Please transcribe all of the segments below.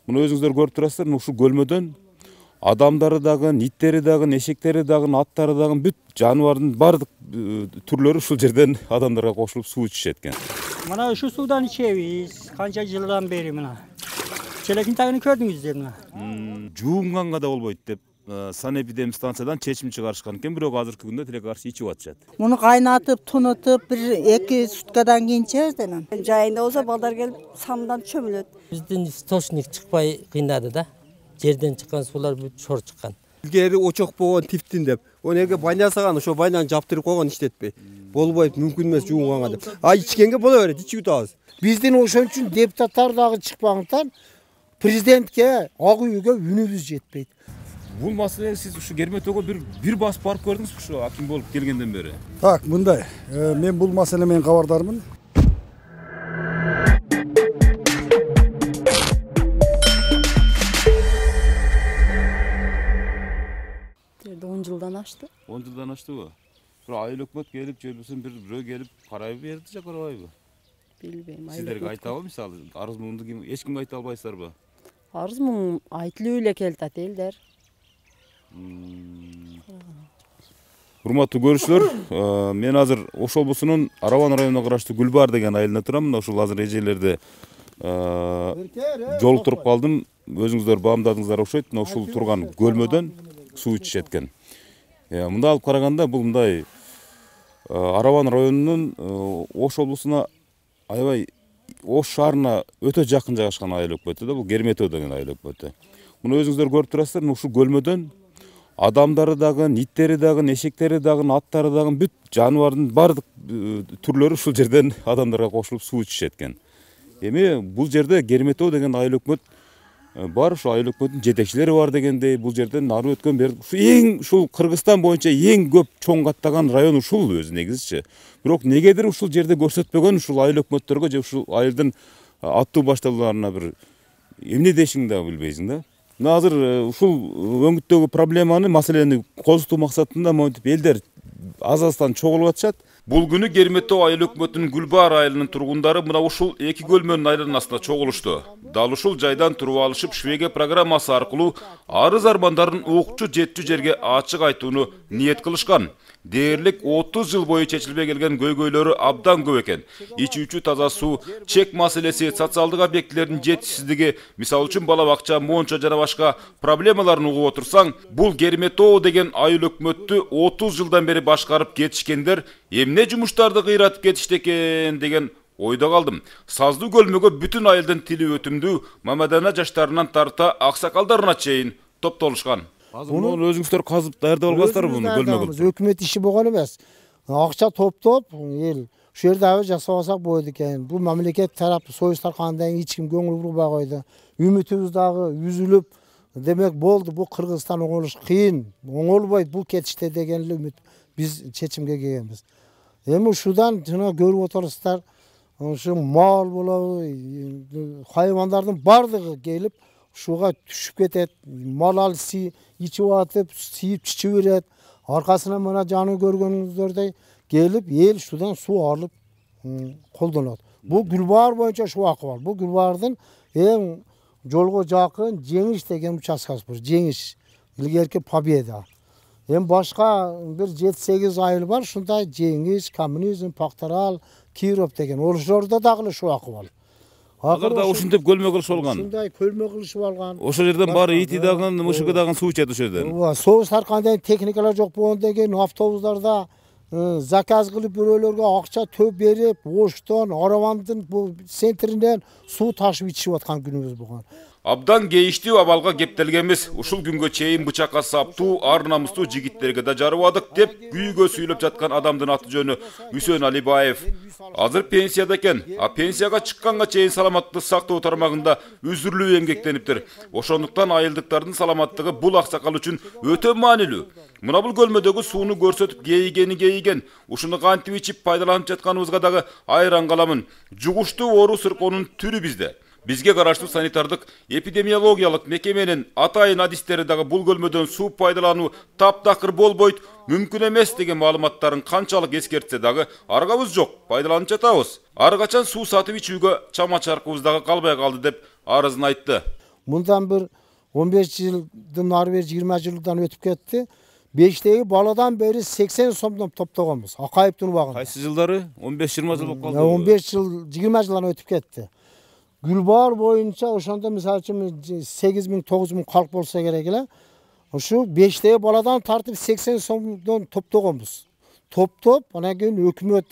Муну өзүңүздөр көрүп турасыздар, ушул көлмөдөн адамдары дагы, иттери дагы, эшектери дагы, аттары дагы бүт жаныбардын бардык түрлөрү ушул жерден адамдарга кошулуп суу ичишет экен. Мына ушу суудан ичебиз. Канча жылдан бери мына. Челектин тагын көрдүңүздөр мына. Жуунганга да болбойт деп санэпидем станциядан чечим чыгарышкан экен, бирок азыркы күндө тилекке каршы ичип атышат. Муну кайнатып, тунутуп, 1-2 суткадан кийин ичебиз анан. Жайында болсо балдар келип самдан чөмүлөт. Биздин источник чыкпай кыйнады да. Жерден чыккан суулар бүт шор чыккан. Илгери очок болгон типтин деп. Онеге баня саган ошо баняны жаптырып койгон иштетпей. Болбойт, мүмкүн эмес жуунганга деп. Ичкенге боло берет, ичип атабыз. Биздин ошон үчүн депутаттар дагы чыкпагандыктан президентке, ак үйгө үнүбүз жетпейт. Бул маселени сиз ушу Керметөөгө бир басып барып көрдүңүзбү ушу аким болуп келгенден бери? Так, мындай. Мен бул маселе менен кабардармын. Жерде 10 жылдан ашты. 10 жылдан аштыбы? Бир айыл өкмөт келип, жөлбөсүн бирөө келип карай берди же карабайбы? Билбейм. Сиздерге айтабы мисалы, арыз муңду эч кимге айта албайсыздарбы? Арыз муң айтылып эле келатат элдер. Урматтуу көрүүчүлөр, мен азыр Ош облусунун Араван районуна караштуу Гүлбар деген айылында турам. Ушул азыр эжелерди жолуктуруп калдым. Өзүңүздөр баамдадыңыздар окшойт. Ушул турган көлмөдөн суу ичишет экен. Мында алып караганда бул мындай Араван районунун Ош облусуна аябай Ош шаарына өтө жакын жайгашкан айыл өкмөтү да, бул Керметөө деген айыл өкмөтү. Муну өзүңүздөр көрүп турасыздар, ушул көлмөдөн адамдары дагы, иттери дагы, эшектери дагы, аттары дагы бүт жаныбардын бардык түрлөрү ушул жерден адамдарга кошулуп суу ичишет экен. Эми бул жерде Керметөө деген айыл өкмөт бар, ушул айыл өкмөттүн жетекчилери бар дегендей, бул жерден ары өткөн бери эң ушул Кыргызстан боюнча эң көп чоң каттаган район ушул өзү негизичи. Бирок негедир ушул жерде көрсөтпөгөн ушул айыл өкмөттөргө же ушул айылдын аттуу башталууларына бир эмне дешиңди да билбейсиң да. Мына азыр ушул өңүттөгү проблеманы, маселени козутуу максатында монтип элдер аз-аздан чогулуп атышат. Бул күнү Керметөө айыл өкмөтүнүн Гүлбар айылынын тургундары мына ушул эки көлмөнүн айланасында чогулушту. Дал ушул жайдан туруп алышып, Швеге программасы аркылуу арыз армандарын укчу жеттүү жерге ачык айтууну ниет кылышкан. Дээрлик 30 жыл бою чечилбей келген көйгөйлөрү абдан көп экен. Ичүүчү таза суу, чек маселеси, социалдык объектилердин жетишсиздиги, мисалы үчүн бала бакча, монча жана башка проблемаларын угуп отурсаң, бул Керметөө деген айыл өкмөттү 30 жылдан бери башкарып кетишкендер эмне жумуштарды кыйратып кетишти экен деген ойдо калдым. Саздуу көлмөгө бүтүн айылдын тили өтүмдүү, мамадана жаштарынан тарта аксакалдарына чейин топтолушкан. Муну өзүңүздөр казып даярдап алгансыздарбы муну көлмөгө? Өкмөт иши болгон эмес. Акча топтоп, эл ушул жерде аябай жасабасак болот экен. Бул мамлекет тарапы союз таркандан кийин эч ким көңүл бурбай койду. Үмүтүбүз дагы үзүлүп, демек болду, бул Кыргызстан оңолуш кыйын, оңолбойт бул кетиште деген эле үмүт биз чечимге келгенбиз. Эми ушудан жана көрүп отурсуздар, ушу мал болобу, хайвандардын бардыгы келип ушуга түшүп кетет. Мал алсы ичип атып, сийип чичип берет. Аркасынан мына жаны көргөнүңүздөрдөй келип, эл ушудан суу алып колдонот. Бул Гүлбар боюнча ушул акыбал. Бул Гүлбардын эң жолго жакын Жеңиш деген участкасы бар. Жеңиш, илгерки Победа. Эми башка бир 7-8 айыл бар, ушундай Жеңиш, Коммунизм, Пактарал, Киров деген. Ошолордо дагы ушул акыбал. Алар да ушинтип көлмө кылышып алган. Ушундай көлмө кылышып алган. Ошол жерден баары ити дагы, мышыгы дагы суу ичет ошол жерден. Ооба, союз таркандан техникалар жок болгондон кийин автобустарда заказ кылып бирөөлөргө акча төп берип, Оштон, Аравандын бул центринен суу ташып ичип аткан күнүбүз болгон. Абдан кейиштүү абалга кептелгенбиз. Ушул күнгө чейин бычакка саптуу, ар намыстуу жигиттерге да жарыбадык деп күйгө сүйлөп жаткан адамдын аты жөнү Үсөн Алибаев. Азыр пенсияда экен, а пенсияга чыкканга чейин саламаттыкты сактоо тармагында үзүрлүү эмгектениптир. Ошондуктан айылдыктардын саламаттыгы бул аксакал үчүн өтө маанилүү. Мына бул көлмөдөгү сууну көрсөтүп кейиген. Ушуну кантип ичип пайдаланып жатканыбызга дагы айран каламын. Жугуштуу оору сыркоонун түрү бизде. Бизге караштуу санитардык эпидемиологиялык мекеменин атайын адистери дагы бул көлмөдөн суу пайдалануу таптакыр болбойт, мүмкүн эмес деген маалыматтарын канчалык эскертсе дагы аргабыз жок, пайдаланып жатабыз. Ар качан суу сатып ичүүгө чама чаркыбыз дагы калбай калды деп арызын айтты. Bundan bir 15 yıldan ары бері 20 жылдан өтіп кетті. Beştegi baladan beri 80 somdan toplaganбыз. Акаевдин убагында. Кайсы жылдары? 15-20 жыл болуп калды. 15 yıl, 20 жылдан өтіп кетті. Gülbar boyunca ошондо мисалы үчүн 8.000 9.000 kalk bolsa керек эле. Ошо 5теги баладан тартып 80 сомдон топтогонбуз. Топтоп, анан кийин өкмөт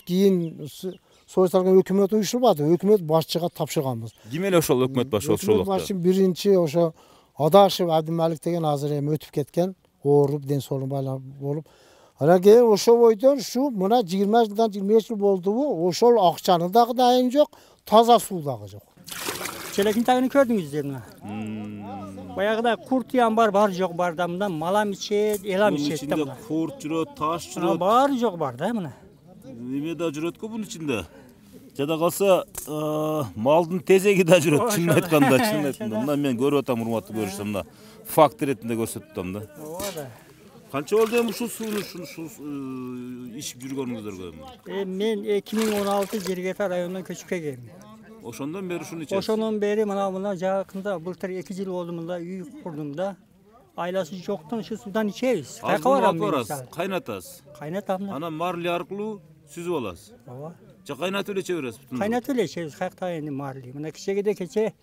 союздарга өкмөт уюшулбады. Өкмөт башчыга тапшырганбыз. Ким эле ошол өкмөт башы ошол Өкмөт башы биринчи ошо Адашев Абдималик деген азыр эми өтүп кеткен. Ооруп, ден соолугу байлап болуп. Анан кийин ошо бойдон ушу мына 20 жылдан 25 жыл болдубу, ошол акчанын дагы дайын жок, таза суу дагы жок. Çelekin tagını gördünüzdür mü? Bayağıda kurt yan var yok var da bundan malam içet, elam içet. içinde kurt жүрөт, таш жүрөт. Var yok var da mı? Неме да жүрөт го бунун ичинде. Жада калса, малдын тезеги да жүрөт, чынын айтканда, чынын айтканда. Мына мен көрүп атам, урматтуу көрүшсөм мына факт иретинде көрсөтүп атам да. Канча болду эми ушул сууну ичип жүргөнүңүздөргө? Men 2016 Jirgeta rayonundan köçüp keldim. Ошондон бери ушуну ичесиз. Oşondan beri buna jakında былтыр 2 yıl oldu bunda uy kurdum da. Aylası joktan şu sudan içeriz. Kayka var ama. Kaynatасыз. Kaynatamda. Ana marli arкылуу сүзүп аласыз. Ооба. Же кайнатып эле içe бересиз бүтүн. Kaynatып эле içeriz. Kayakta endi marli. Mına kişege keçe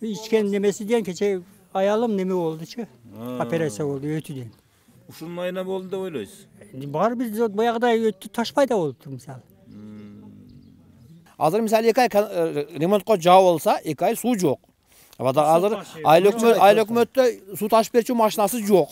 içken nemesi diyen keçe ayalım neme oldu-çu. Operasiya oldu ötüden. Ушунун айына болду деп ойлойсуз. Бар biz баягыда өттү ташпайда болуптур мисалы. Азыр мисалы 2 ай ремонтко жабы болса, 2 ай суу жок. Азыр айыл өкмөттө суу ташып берчү машинасы жок.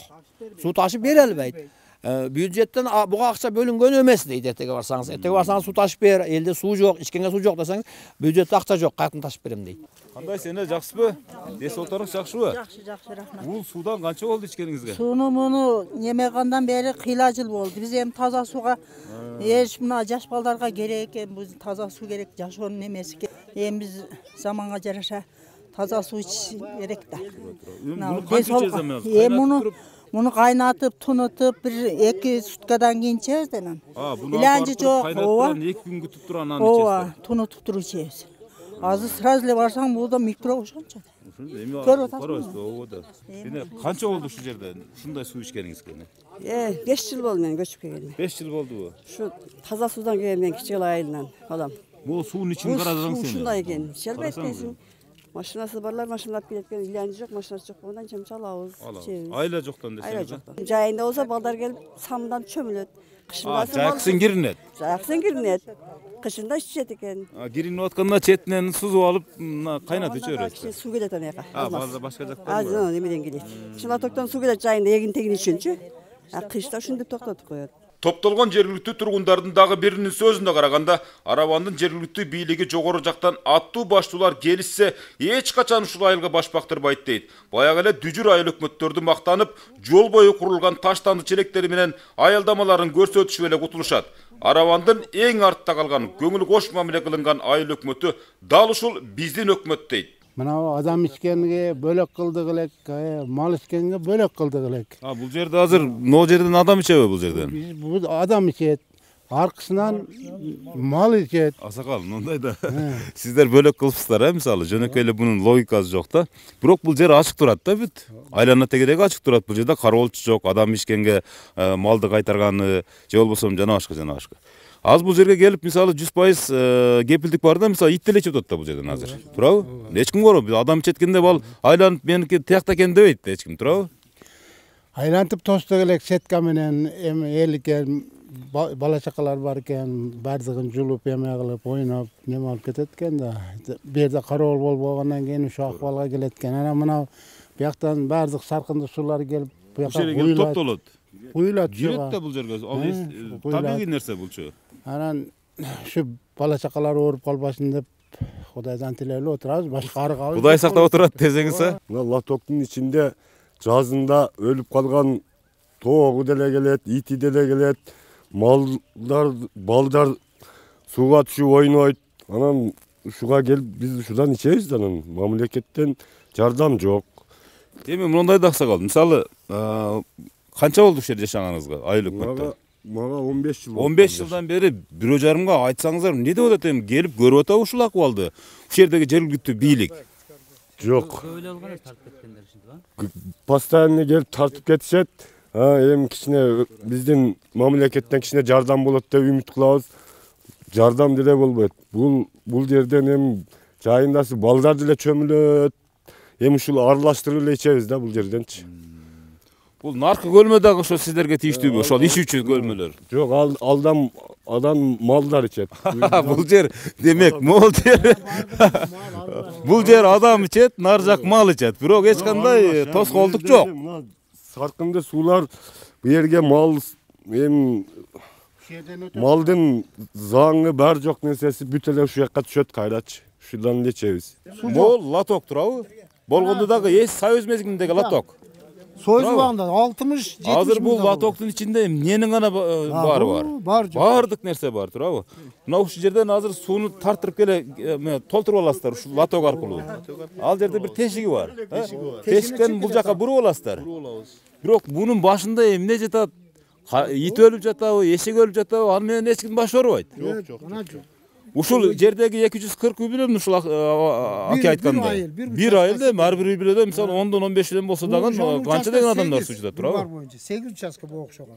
Суу ташып бере албайт. Бюджеттен буга акча бөлүнгөн эмес дейт эртеге барсаңыз. Эртеге барсаңыз суу ташып бер, элде суу жок, ичкенге суу жок десең, бюджетте акча жок, каяктан ташып берем дейт. Кандай сене жакшысызбы? Дес отуруңуз жакшыбы? Жакшы, рахмат. Бул суудан канча болду ичкениңизге? Суну муну немегандан бери кыйла жыл болду. Биз эми таза сууга эч мына жаш балдарга керек экен, бул таза суу керек, жашоонун немеси керек. Эми биз заманга жараша таза суу ичиш керек да. Муну канча ичесиз? Муну кайнатып, тунутуп, бир 2 суткадан кийин ичебиз да анан. Иланчы жок, ооба. 2 күн күтүп туруп анан ичесиз. Ооба, тунутуп туруп ичебиз. Азыр сразу эле барсаң, бул микро ошончо. Эми көрүп атасызбы? Ооба да. Эне канча болду ушул жерде ушундай суу ичкениңизге? 5 yıl oldu men göçüp keldim. 5 жыл болдубу? Şu taza sudan geldim ben Kiçik ayından adam. Бул суунун ичин карадың сени. Şunday ekan. Şelbet desin. Maşinası barlar, maşinalap keletken ilancı yok, maşinası çok. Ondan çamçal ağız. Ayla жоктан десеңиз. Ayla joktan. Jayında olsa balдар gelip samdan çömülöt. Kışında жаксын киринет. Жаксын киринет. Kışında içecek eken. Киринип атканда четинен сузуп алып, кайнатып иче бересиз. Su gelet anaka. Башка жактан. Azın nemeden gelет. Şuna toktan su gelet jayında egin tegin üçüncü. Kışta şunu toktatup koyat. Топтолгон жергиликтүү тургундардын дагы биринин сөзүнө караганда, Арабандын жергиликтүү бийлиги жогору жактан аттуу баштуулар келишсе, эч качан ушул айылга баш бактырбайт дейт. Баягы эле дүжүр айыл өкмөттөрдү мактанып, жол бою курулган таштанды челектери менен айылдамаларын көрсөтүшүп эле кутулушат. Арабандын эң артта калган, көңүл кош мамиле кылынган айыл өкмөтү дал ушул биздин өкмөт дейт. Мына адам ичкенге бөлөк кылдык элек, мал ичкенге бөлөк кылдык элек. Бул жерде азыр но жерден адам ичеби бул жерден? Бул адам ичет. Аркысынан мал ичет. Асакал, мындай да. Сиздер бөлөк кылыпсыздар, мисалы, жөнөкөй эле бунун логикасы жок да. Бирок бул жер ачык турат да бүт. Айлана тегерек ачык турат. Бул жерде кароолчу жок, адам ичкенге малды кайтарганы, же болбосо жана башка. Az bu жерге келип, мисалы 100% кепилдик бар да, мисалы ит деле ичип атат да бул жерден азыр. Туурабы? Эч ким көрөбү. Адам ичеткенде бал айланып меники тиякта экен дебейт эч ким, туурабы? Айлантып тостук элек сетка менен эми элге бала чакалар бар экен, бардыгын жулуп эме кылып, ойноп, неме алып кетет экен да. Бу жерде кароол болбогондон кийин ушу акыбалга келет экен. Анан мына бияктан бардык саркынды суулар келип, бу жака топтолот. Уйлат жүрөт да бул жерге. Ал табигый нерсе булчу. Анан şu bala çakalar ооруп калбасын деп Кудайдан тилелеп отурабыз. Башка ары калбайт. Кудай сактап отурат десеңиз. Мына лотоктун ичинде жазында өлүп калган тоогу деле келет, ити деле келет, малдар, балдар сууга түшүп ойнойт. Анан ушуга келип биз ушудан ичебиз да, анан мамлекеттен жардам жок. Эми мындай да аксакал. Мисалы, канча болду ушул жерде жашаганыңызга, айыл өкмөттө? Мага 15 жыл. 15 жылдан бери бирөө жарымга айтсаңыздар, эмне деп атат эми келип көрүп атабы ушул акыбалды? Ушул жердеги жергиликтүү бийлик. Yok. Böyle olgana tartip ketkenler şimdi lan. Постоянно келип тартып кетишет. Эми кичине биздин мамлекеттен кичине жардам болот деп үмүт кылабыз. Жардам деле болбойт. Бул жерден эми жайындасы балдар деле чөмүлөт. Эми ушул аралаштырып эле ичебиз да бул жерденчи. Бул наркы көлмө дагы ошо сиздерге тийиштүүбү? Ошол ичүүчү көлмөлөр. Жок, адам малдар ичет. Бул жер демек мол жер. Бул жер адам ичет, нар жак мал ичет. Бирок эч кандай тоскоолдук жок. Саркынды суулар бу жерге мал эми малдын заңы бар жок нерсеси бүт эле ушул жакка түшөт кайрачы. Ушудан эле ичебиз. Мол лоток турабы? Болгондо дагы эс союз мезгилиндеги лоток. Союз убагында 60-70 Азыр бул лотоктун ичинде эмненин гана баары бар? Баардык нерсе бар, турабы? Мына ушул жерден азыр сууну тартырып келе толтуруп аласыздар ушул лоток аркылуу. Ал жерде бир тешиги бар. Тешиктен бул жака буруп аласыздар. Бирок бунун башында эмне жатат? Ит өлүп жатабы, эшек өлүп жатабы? Аны менен эч ким баш орбойт. Жок. Ушул жердеги 240 үй бүлөнү ушул аке айткандай. Бир айылда ар бир үй бүлөдө мисалы 10-дон 15 үйдөн болсо дагы канча деген адамдар суу турабы? 8 участка бу окшогон.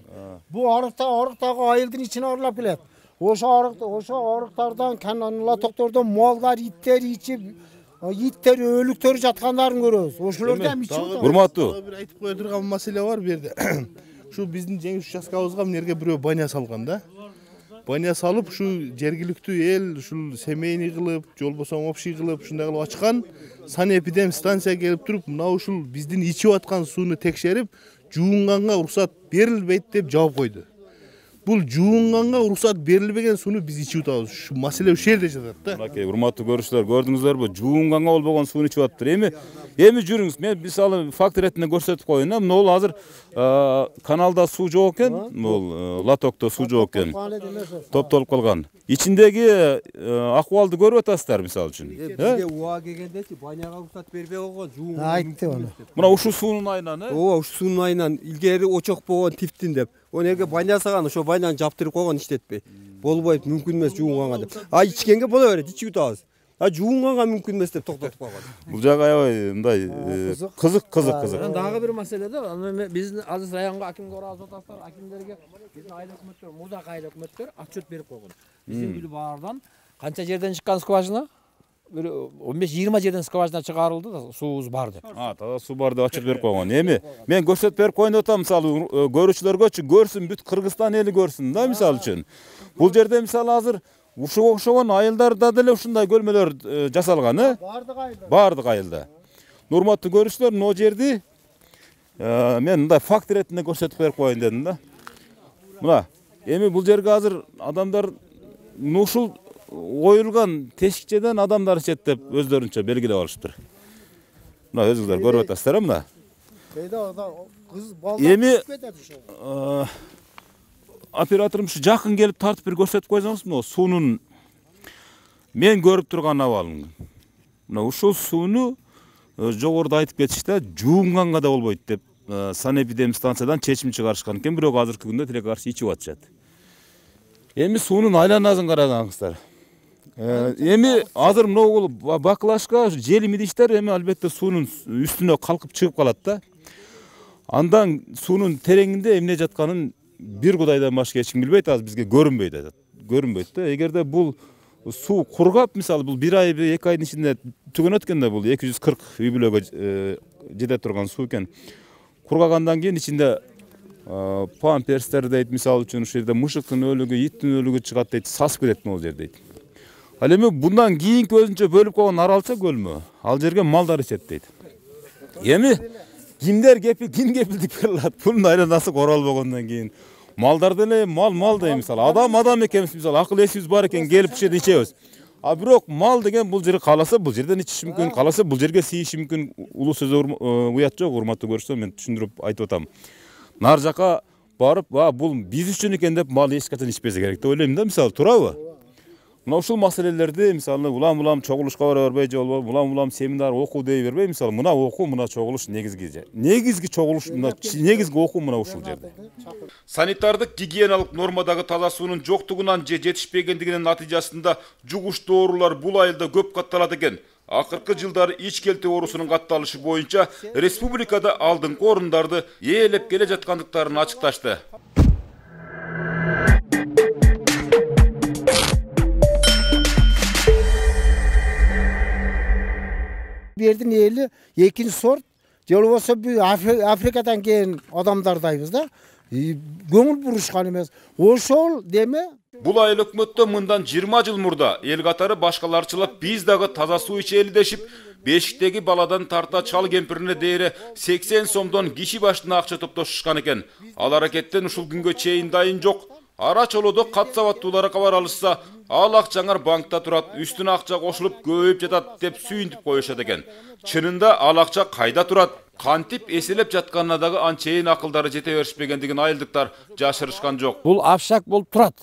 Бу арыктагы айылдын ичине аралап келет. Ошо арыктардан лотоктордон малдар, иттер ичип, иттер өлүктөр жаткандарын көрөбүз. Ошолордон ичип. Урматтуу. Бир айтып кое турган маселе бар бу жерде. Ушу биздин жеңиш участкабызга мынерге бирөө баня салган да. Баня салып, ушу жергиликтүү эл ушул семейный кылып, же болбосо общий кылып, ушундай кылып ачкан санэпидем станция келип туруп, мына ушул биздин ичип аткан сууну текшерип, жуунганга уруксат берилбейт деп жаап койду. Бул жуунганга уруксат берилбеген сууну биз ичип атабыз. Ушу маселе ушул жерде жатат да. Мынакей урматтуу көрүүчүлөр, көрдүңүздөрбү? Жуунганга болбогон сууну ичип атыптыр. Эми жүрүңүз. Мен мисалы факт иретинде көрсөтүп коеюн. Могул азыр каналда суу жок экен, могул лотокто суу жок экен. Топтолуп калган. Ичиндеги акыбалды көрүп атасыздар мисалы үчүн. Бизге уа келгендечи баняга уруксат бербей койгон жуунга. Айтты аны. Мына ушул суунун айынан, Ооба, ушул суунун айынан илгери очок болгон тифтин деп. Онеге баня саган, ошо баняны жаптырып койгон иштетпей. Болбойт, мүмкүн эмес жуунганга деп. Ичкенге боло берет, ичип атабыз. Жуунганга мүмкүн эмес деп токтотуп койгон. Бул жагы аябай мындай кызык. Дагы бир маселе да, биздин азыр районго акимге ыраазы атасыздар, акимдерге биздин айыл өкмөттөр, музак айыл өкмөттөр отчет берип койгон. Биздин бүлү баардан канча жерден чыккан скважина? Бир 15-20 жерден скважина чыгарылды да, суубуз бар деп. Таза суу бар деп отчет берип койгон. Эми мен көрсөтүп берип коеюн деп атам, мисалы көрүүчүлөргөчү көрсүн, бүт Кыргызстан эли көрсүн да, мисалы үчүн. Бул жерде мисалы азыр ушуга окшогон айылдарда деле ушундай көлмөлөр жасалган, Баардык айылда. Урматтуу көрүүчүлөр, могу жерди мен мындай факт иретинде көрсөтүп берип коеюн дедим да. Мына, эми бул жерге азыр адамдар ушул оюлган тешикчеден адамдар ичет деп өздөрүнчө белгилеп алышыптыр. Мына өзүңүздөр көрүп атасыздар, мына. Эми операторум ушу жакын келип тартып бир көрсөтүп койсоңуз, мына суунун мен көрүп турган абалын. Мына ушул сууну жогоруда айтып кетишти, жуунганга да болбойт деп санэпидем станциядан чечим чыгарышкан экен, бирок азыркы күндө тилекке каршы ичип атышат. Эми суунун айланасын карагаңыздар. Эми азыр могул бакылашка желим идиштер эми албетте суунун үстүнө калкып чыгып калат да. Андан суунун тереңинде эмне жатканын бир Кудайдан башка эч ким билбейт, азыр бизге көрүнбөйт да. Эгерде бул суу кургап, мисалы бул 1 ай 2 айдын ичинде түгөнөт экен да, бул 240 үй бүлөгө жете турган суу экен. Кургагандан кийин ичинде памперстер дейт, мисалы үчүн ушул жерде мышыктын өлүгү, иттин өлүгү чыгат дейт, сасып кетет могул жер дейт. Ал эми bundan кийинки өзүнчө бөлүп койгон аралча көлмө, ал жерге малдар ичет дейт. Эми кимдер кепилдик бере алат? Бунун айланасы королбогондон кийин малдар деле мал да, мисалы адам экенбиз, мисалы акыл эсибиз бар экен, келип ушерде ичебиз. А бирок мал деген бул жерге кааласа бул жерден ичиши мүмкүн, кааласа бул жерге сийиши мүмкүн. Улуу сөзү уят жок, урматтуу көрүүчүлөр, мен түшүндүрүп айтып атам. Нар жака барып, бул биз үчүн экен деп мал эч качан ичпесе керек деп ойлойм да, мисалы, туурабы? Мына ушул маселелерди мисалы улам чогулушка бара бербей, же болбойбу улам семинар окуу дей бербей, мисалы мына окуу, мына чогулуш негизги чогулуш, мына негизги окуу мына ушул жерде. Санитардык гигиеналык нормадагы таза суунун жоктугунан же жетишпегендигинин натыйжасында жугуштуу оорулар бул айылда көп катталат экен. Akırкы жылдары ич келте оорусунун катталышы боюнча республикада алдыңкы орундарды ээлеп келе жаткандыктарын ачыкташты. Бердин эли экинчи сорт, же болбосо Африкадан келген адамдардайбыз да. Көңүл бурушкан эмес. Ошол деме Бул айыл өкмөттө мындан 20 жыл мурда эл катары башкаларчылап биз дагы таза суу ичели дешип, бешиктеги баладан тарта чал кемпирине дейре 80 сомдон киши башына акча топтошушкан экен. Ал аракеттен ушул күнгө чейин дайын жок. Ара чолодо кат сабаттуулары кабар алышса, ал акчаңар банкта турат, үстүнө акча кошулуп көбөйүп жатат деп сүйүнтүп коюшат экен. Чынында ал акча кайда турат? Кантип эселеп жатканына дагы анчейин акылдары жете беришпегендигин айылдыктар жашырышкан жок. Бул абшак болуп турат.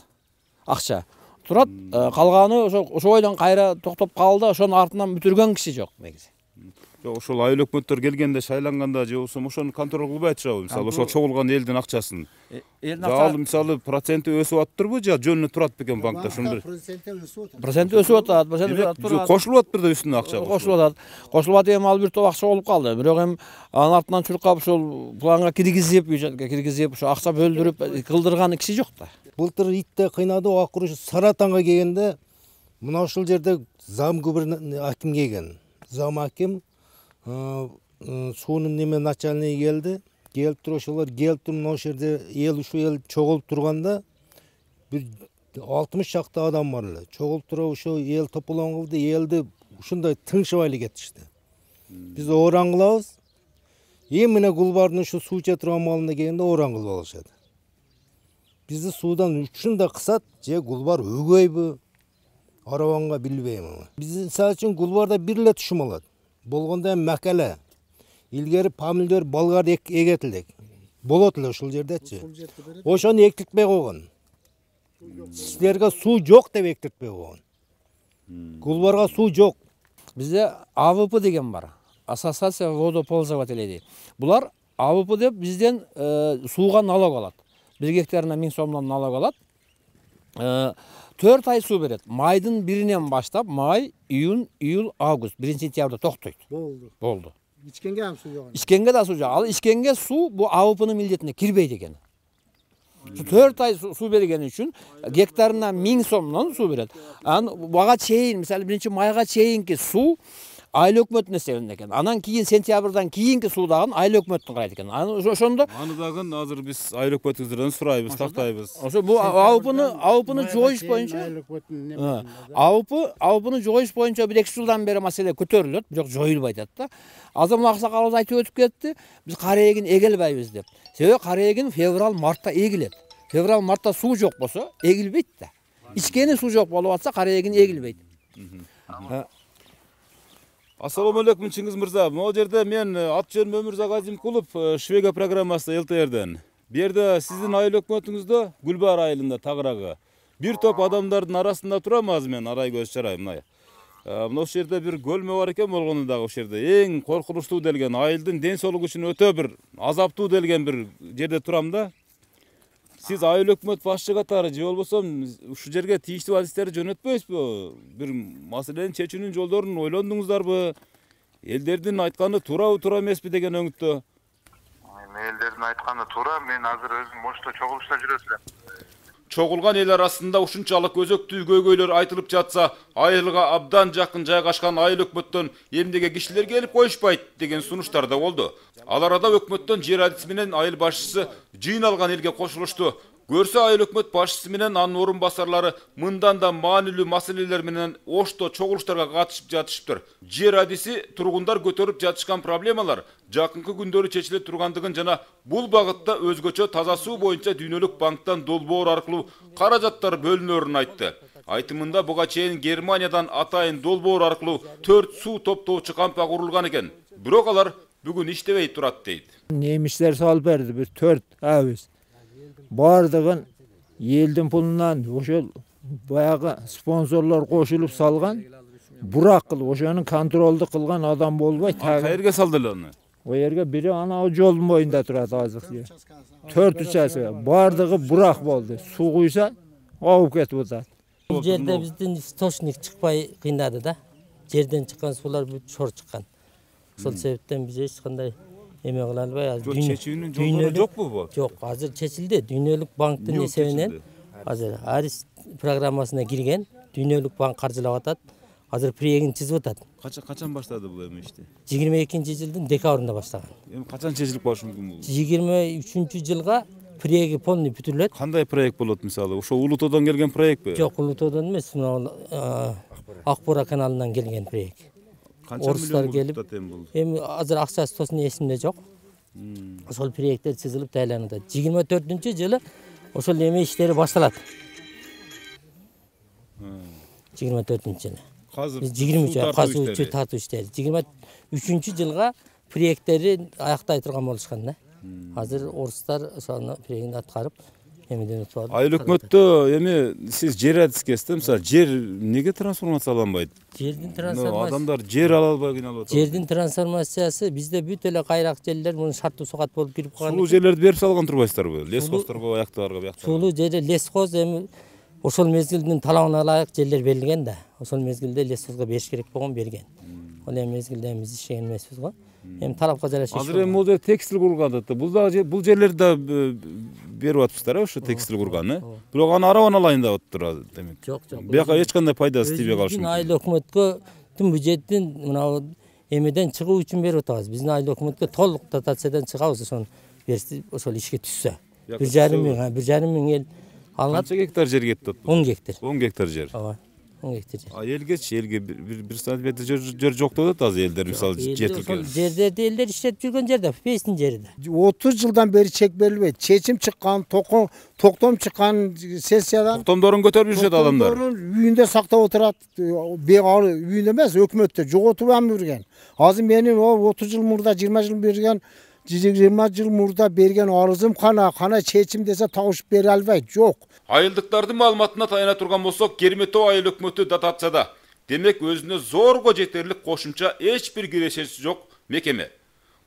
Акча турат, калганы ошо бойдон кайра токтоп калды, ошонун артынан бүтүргөн киши жок негизи. Ошол айыл өкмөттөр келгенде, шайланганда же болсо ошону контроль кылбай атышабы? Мисалы ошол чогулган элдин акчасын. Ал мисалы проценти өсүп атыптырбы же жөнүнө турат бекен банкта ошондой? Проценти өсүп атат, кошулуп атыптыр да үстүнө акча. Кошулуп атат. Кошулуп атып ал бир топ акча болуп калды. Бирок эми анын артынан чуркап ошол планга киргизип, бюджетке киргизип, ошо акча бөлдүрүп кылдырган киши жок да. Былтыр итте кыйнады, акыры Саратанга келгенде мына ушул жерде зам аким келген. Зам аким суунун неме начальниги келди. Келип туруп ошолор келип туруп мына ошол жерде эл чогулуп турганда бир 60 шакты адам бар эле. Чогулуп туруп ошо эл тополонгонду элди ушундай тыңшыбайлы кетишти. Биз ооран кылабыз. Эмне кулбардын ушу суу иче турган малына келгенде ооран кылып алышат. Бизди суудан ушундай кысат, же кулбар өгөйбү, арабанга билбейм. Биз мисалы үчүн кулбарда бир эле тушум алат. Болгондо эми макале. Илгери помидор, болгар эгетилди. Болот эле ушул жердечи. Ошону эктиртпей койгон. Силерге суу жок деп эктиртпей койгон. Кулбарга суу жок. Бизде АВП деген бар. Ассоциация водопользователей дейт. Булар АВП деп бизден сууга налог алат. 1 гектарына 1000 сомдон налог алат. 4 ай суу берет. Майдын 1-нен баштап, май, июнь, июль, август, 1-сентябрда токтойт. Болду. ичкенге ham суу жок. Ичкенге да суу жок. Ал ичкенге суу бу АВПнын милдетине кирбейт экен. 4 ай суу бергени үчүн гектарына 1000 сомдон суу берет. Бага чейин, мисалы 1-майга чейинки суу айыл өкмөттүн эсебинде экен. Анан кийин сентябрдан кийинки суу дагы айыл өкмөттүн карайт экен. Ошондо аны дагы азыр биз айыл өкмөтүбүздөн сурайбыз, тактайбыз. Ошо бу АВПны жоюш боюнча АВПны жоюш боюнча 1-2 жылдан бери маселе көтөрүлөт, бирок жоюлбай атат да. Азыр мына аксакалыбыз айтып өтүп кетти. Биз кара эгин эгелбейбиз деп. Себеби кара эгин февраль-мартта эгилет. Февраль-мартта суу жок болсо эгилбейт да. Ичкени суу жок болуп атса кара эгин эгилбейт. Ассаламу алейкум Чыңгыз мырза. Могу жерде мен ат жөнүм Өмүрзак Азимкулов, Швега программасы ЛТРден. Бу жерде сиздин айыл өкмөтүңүздө Гүлбар айылында тагыраагы бир топ адамдардын арасында турам азыр мен арай көз чарай мына. Мына ошол жерде бир көлмө бар экен болгону дагы ошол жерде эң коркунучтуу делген айылдын ден соолугу үчүн өтө бир азаптуу делген бир жерде турам да. Сиз айыл өкмөт башчы катары же болбосо ушул жерге тийиштүү адистерди жөнөтпөйсүзбү? Бир маселенин чечүүнүн жолдорун ойлондуңуздарбы? Элдердин айтканы туурабы, туура эмеспи деген өңүттө? Элдердин айтканы туура, мен азыр өзүм ошто чогулушта жүрөт элем. Чогулган эл арасында ушунчалык өзөктүү көйгөйлөр айтылып жатса, айылга абдан жакын жайгашкан айыл өкмөттөн эмнеге кишилер келип коюшпайт деген сунуштар да болду. Ал арада өкмөттөн жер адиси менен айыл башчысы жыйналган элге кошулушту. Көрсө айыл өкмөт башчысы менен анын орун басарлары мындан да маанилүү маселелер менен ошто чогулуштарга катышып жатышыптыр. Жер адиси тургундар көтөрүп жатышкан проблемалар жакынкы күндөрү чечиле тургандыгын жана бул багытта өзгөчө таза суу боюнча дүйнөлүк банктан долбоор аркылуу каражаттар бөлүнөрүн айтты. Айтымында буга чейин Германиядан атайын долбоор аркылуу 4 суу топтоочу кампа курулган экен. Бирок алар бүгүн иштебей турат дейт. Немиштер салып берди бир 4 авыз. Бардыгын элдин пулунан ошол баягы спонсорлор кошулуп салган. Бурак кылып ошонун контролду кылган адам болбой. Кайерге салды эле аны? O yerге бири анау жолдун боюнда турат азык жер. 4 участок бардыгы бурак болду. Суу куйса, агып кетип атат. Бул жерде биздин источник чыкпай кыйнады да. жерден чыккан суулар бүт шор чыккан. Ошол себептен биз эч кандай эме кыла албай азыр чечүүнүн жолдору жокпу бу? Жок, азыр чечилди. Дүйнөлүк банктын эсебинен азыр Арис программасына кирген. Дүйнөлүк банк каржылап атат. Азыр проектин чизип атат. Качан баштады бул эми ишти? 22-жылдын декабрында баштаган. Эми качан чечилип калышы мүмкүн бул? 23-жылга проекти полный бүтүрүлөт. Кандай проект болот мисалы? Ошо Улуу Тоодон келген проектпи? Жок, Улуу Тоодон эмес, мына Акбора каналынан келген проект. Орустар келип, эми азыр акчасы тосын эсимде жок. Ошол проекттер чызылып даярданат. 24-жылы ошол эме иштери башталат. 24-жылы. Азыр 23 казуу тартуу иштери. 23-жылга проекттери аяктай турган болушкан да. Азыр орустар ошону проектин аткарып эмеден өтүп алды. Айыл өкмөттө эми сиз жер адискесиз, мисалы жер неге трансформацияланбайт? Жердин трансформациясы. Адамдар жер ала албай кыйналып атат. Жердин трансформациясы бизде бүт эле кайрак жерлер муну шарттуу сокат болуп кирип калган. Сулуу жерлерди берип салган турбайсыздарбы? Лесхозторго, аяктарга, бияктарга. Сулуу жери лесхоз эми ошол мезгилдин талабына ылайык жерлер берилген да. Ошол мезгилде лесхозго бериш керек болгон берген. Ал эми мезгилде биз иштеген эмеспиз го. Эми талапка жараша. Азыр эми могу текстил курган да. Бул жерлерди да берип атпыздар ошо текстил курганды. Бирок аны арабан алайын деп атыптыр демек. Жок. Бияка эч кандай пайдасы тийбей калышы мүмкүн. Айыл өкмөткө түн бюджеттин мына эмеден чыгуу үчүн берип атабыз. Биздин айыл өкмөткө толук дотациядан чыгабыз, ошону берсе ошол ишке түшсө. 1,5 миң эл алынат. Канча гектар жер кетти атпы? 10 гектар. 10 гектар жер. Ооба. 10 гектар жер. Элге бир сантиметр жер жок деп атат азыр элдер мисалы жетилген. Жерлерди элдер иштетип жүргөн жерде, пейстин жерде. 30 жылдан бери чек берилбейт. Чечим чыккан, токтом чыккан сессиядан. Токтомдорун көтөрүп жүрүшөт адамдар. Үйүндө сактап отурат. Үйүндө эмес, өкмөттө жоготуп берген. Азыр менин 30 жыл мурда, 20 жыл берген 20 жыл мурда берген арызым кана чечим десе табышып бере албайт. Жок. Айылдыктардын маалыматына таяна турган болсок, Керметоо айыл өкмөтү дотацияда. Демек өзүнө зорго жетерлик кошумча эч бир кирешеси жок мекеме.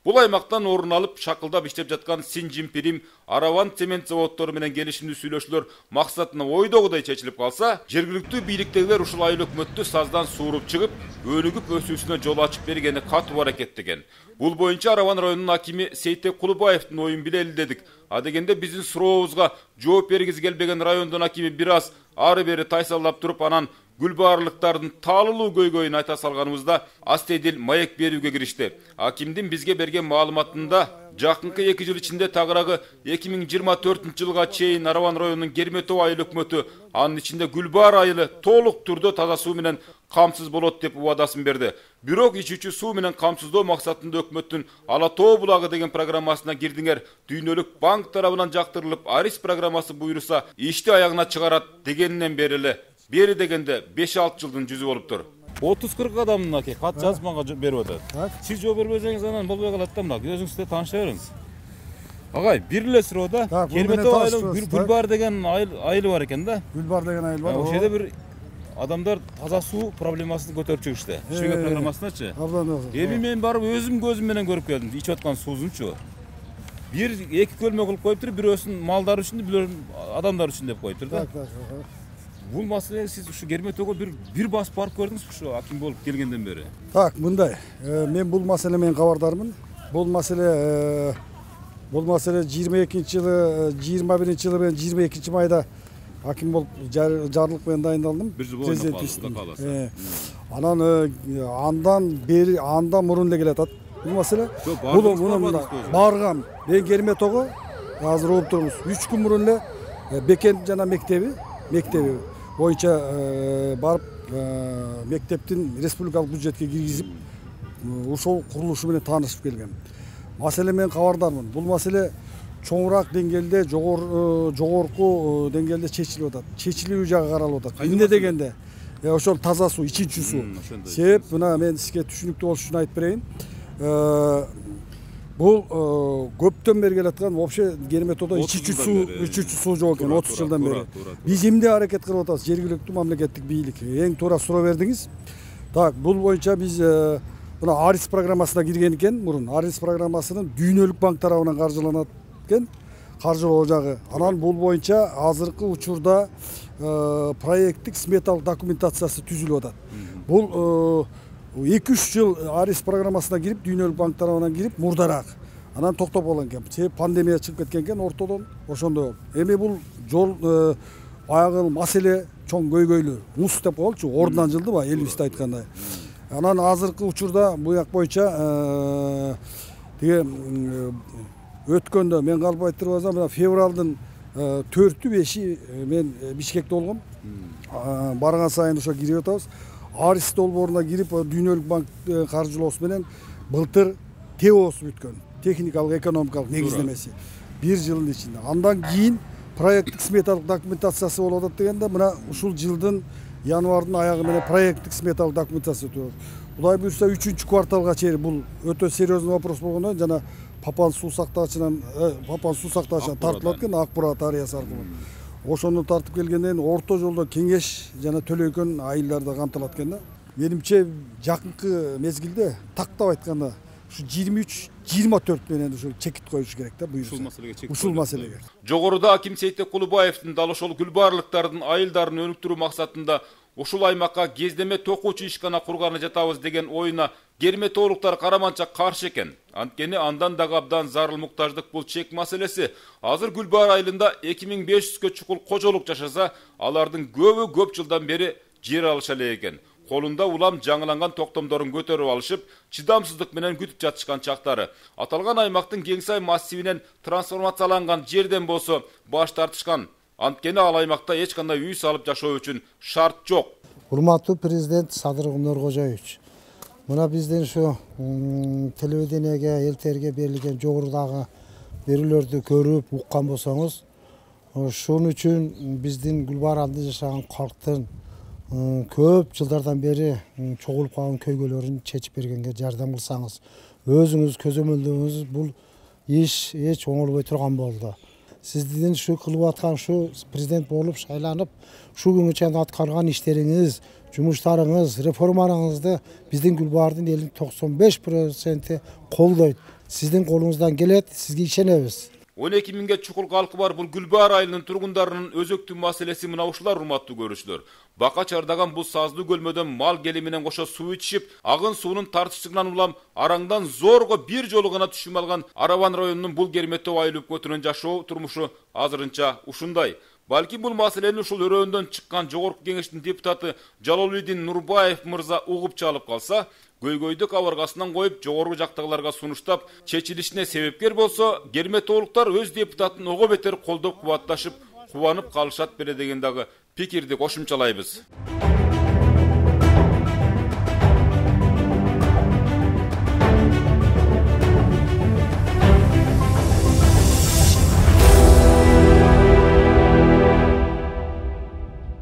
Бул аймактан орун алып, шакылдап иштеп жаткан Синжимпирим, Араван цемент заводдору менен келишимдүү сүйлөшүүлөр максатына ойдогудай чечилип калса, жергиликтүү бийликтегилер ушул айыл өкмөттү саздан сууруп чыгып, өнүгүп өсүүсүнө жол ачып бергени катуу аракеттеген. Бул боюнча Араван районунун акими Сейтек Кулубаевдин оюн билели дедик. А дегенде биздин сурообузга жооп бергиси келбеген райондун акими бир аз ары бери тайсалдап туруп, анан гүлбаарлыктардын таалылуу көйгөйүн айта салганыбызда астедил маек берүүгө киришти. Акимдин бизге берген маалыматында жакынкы 2 жыл ичинде тагыраагы 2024-жылга чейин Араван районунун Керметоо айыл өкмөтү анын ичинде Гүлбаар айылы толук түрдө таза суу менен камсыз болот деп убадасын берди. Бирок ичүүчү суу менен камсыздоо максатында өкмөттүн Ала Тоо булагы деген программасына кирдиңер. Дүйнөлүк банк тарабынан жактырылып, Арис программасы буйруса, ишти аягына чыгарат дегенинен бери эле бери дегенде 5-6 жылдын жүзү болуптур. 30-40 адамдын аке кат жазып мага берип атат. Сиз жооп бербесеңиз анан болбой калат да, мына өзүңүздө тааныша бериңиз. Агай, бир эле суроо да. Керметоо айылы Гүлбаар деген айылы бар экен да. Гүлбаар деген айыл бар. Ошол жерде бир адамдар таза суу проблемасын көтөрүп чыгышты. Шеге программасыначы. Эми мен барып өзүм көзүм менен көрүп келдим, ичип аткан суусунчу. Бир эки көлмө кылып коюптур, бирөөсүн малдар үчүн, бирөөсүн адамдар үчүн деп коюптур да. Бул маселе сиз ушу Керметоого бир басып барып көрдүңүзбү ушу аким болуп келгенден бери? Так, мындай. Мен бул маселе менен кабардармын. Бул маселе 22-жылы, 21-жылы менен 22-майда аким болуп жарлык менен дайындалдым. Президент. Андан мурун эле келатат бул маселе. Бул баргам. Мен Керметоого азыр болуп турмуз. 3 күн мурун эле Бекен жана мектеби боюнча барып мектептин республикалык бюджетке киргизип, ошол курулушу менен таанышып келгем. Маселе менен кабардармын. Бул маселе чоңураак деңгээлде, жогорку деңгээлде чечилип атат. Чечилүү жагы каралып атат. Эмне дегенде, ошол таза суу, ичинчи суу. Себеп мына мен сизге түшүнүктүү болуш үчүн айтып берейин. Бул көптөн бери келаткан вообще Керметоодо ичинчи суу жок экен 30 жылдан бери. Биз эмне аракет кылып атабыз? Жергиликтүү мамлекеттик бийлик. Эң туура суроо бердиңиз. Так, бул боюнча биз мына Арис программасына кирген экен мурун. Арис программасынын Дүйнөлүк банк тарабынан каржыланат экен, каржылоо жагы. Анан бул боюнча азыркы учурда проекттик сметалык документациясы түзүлүп атат. Бул 2-3 жыл Арис программасына кирип, Дүйнөлүк банк тарабынан кирип, мурдараак. Анан токтоп калган экен. Себеп пандемия чыгып кеткен экен ортодон, ошондой. Эми бул жол баягы маселе чоң көйгөйлүү. Мус деп коелучу, ордунан жылдыбы, Элбисте айткандай. Анан азыркы учурда буяк боюнча тиги өткөндө мен калп айтып атсам, мына февралдын 4-5-и мен Бишкекте болгом. Барган сайын ошо кирип атабыз. Арис долборуна кирип, Дүйнөлүк банк каржылоосу менен былтыр ТЭОС бүткөн. Техникалык экономикалык негиздемеси. 1 жылдын ичинде. Андан кийин проекттик сметалык документациясы болуп атат дегенде, мына ушул жылдын январдын аягы менен проекттик сметалык документация өтөт. Кудай буйрса 3-кварталга чейин бул өтө серьезный вопрос болгондон жана Папан суу сактагычынан тартылат экен Акбурат арыясы аркылуу. Ошону тартып келгенден орто жолдо кеңеш жана төлөйкөн айылдар да камтылат экен да. Менимче жакынкы мезгилде тактап айтканда ушу 23-24 менен ушул чекит коюш керек да буюрса. Ушул маселеге. Жогоруда Аким Сейтек Кулубаевдин дал ошол гүлбаарлыктардын айылдарын өнүктүрүү максатында ушул аймакка кездеме токуучу ишкана курганы жатабыз деген оюна герметологдор караманча каршы экен. Анткени андан дагы абдан зарыл муктаждык бул чек маселеси. Азыр Гүлбаар айылында 2500 чукул кожолук жашаса, алардын көбү көп жылдан бери жер алыша элек экен. Колунда улам жаңыланган токтомдорун көтөрүп алышып, чыдамсыздык менен күтүп жатышкан чактары. Аталган аймактын Кеңсай массивинен трансформацияланган жерден болсо баш тартышкан. Анткени ал аймакта эч кандай үй салып жашоо үчүн шарт жок. Урматтуу президент Садыр Нуркожоевич, мына биздин ушу телевидениеге, элтерге берилген жогорудагы берүүлөрдү көрүп, уккан болсоңуз, ошон үчүн биздин Гүлбаар айылында жашаган калктын көп жылдардан бери чогулуп калган көйгөйлөрүн чечип бергенге жардам кылсаңыз, өзүңүз көзөмөлдөңүз, бул иш эч оңолбой турган болду. Сиздин şu кылып аткан şu президент болуп шайланып, şu күнгө чейин аткарган иштериңиз, жумуштарыңыз, реформаларыңызды биздин Гүлбаардын элин 95% колдойт. Сиздин колуңуздан келет, сизге ишенебиз. 12 миңге чукул калкы бар бул Гүлбаар айылынын тургундарынын өзөктүү маселеси мына ушулар, урматтуу көрүүчүлөр. Бака чардаган бул саздуу көлмөдөн мал кели менен кошо суу ичишип, агын суунун тартышчылыгынан улам араңдан зорго бир жолу гана түшүм алган Араван районунун бул Керметтөө айыл өкмөтүнүн жашоо турмушу азырынча ушундай. Балки бул маселени ушул өрөөндөн чыккан жогорку кеңештин депутаты Жалолидин Нурбаев мырза угуп чалып калса, көйгөйдү кабыргасынан коюп жогорку жактагыларга сунуштап чечилишине себепкер болсо, герметологдор өз депутатын ого бетер колдоп кубатташып, кубанып калышат беле деген дагы пикирди кошумчалайбыз.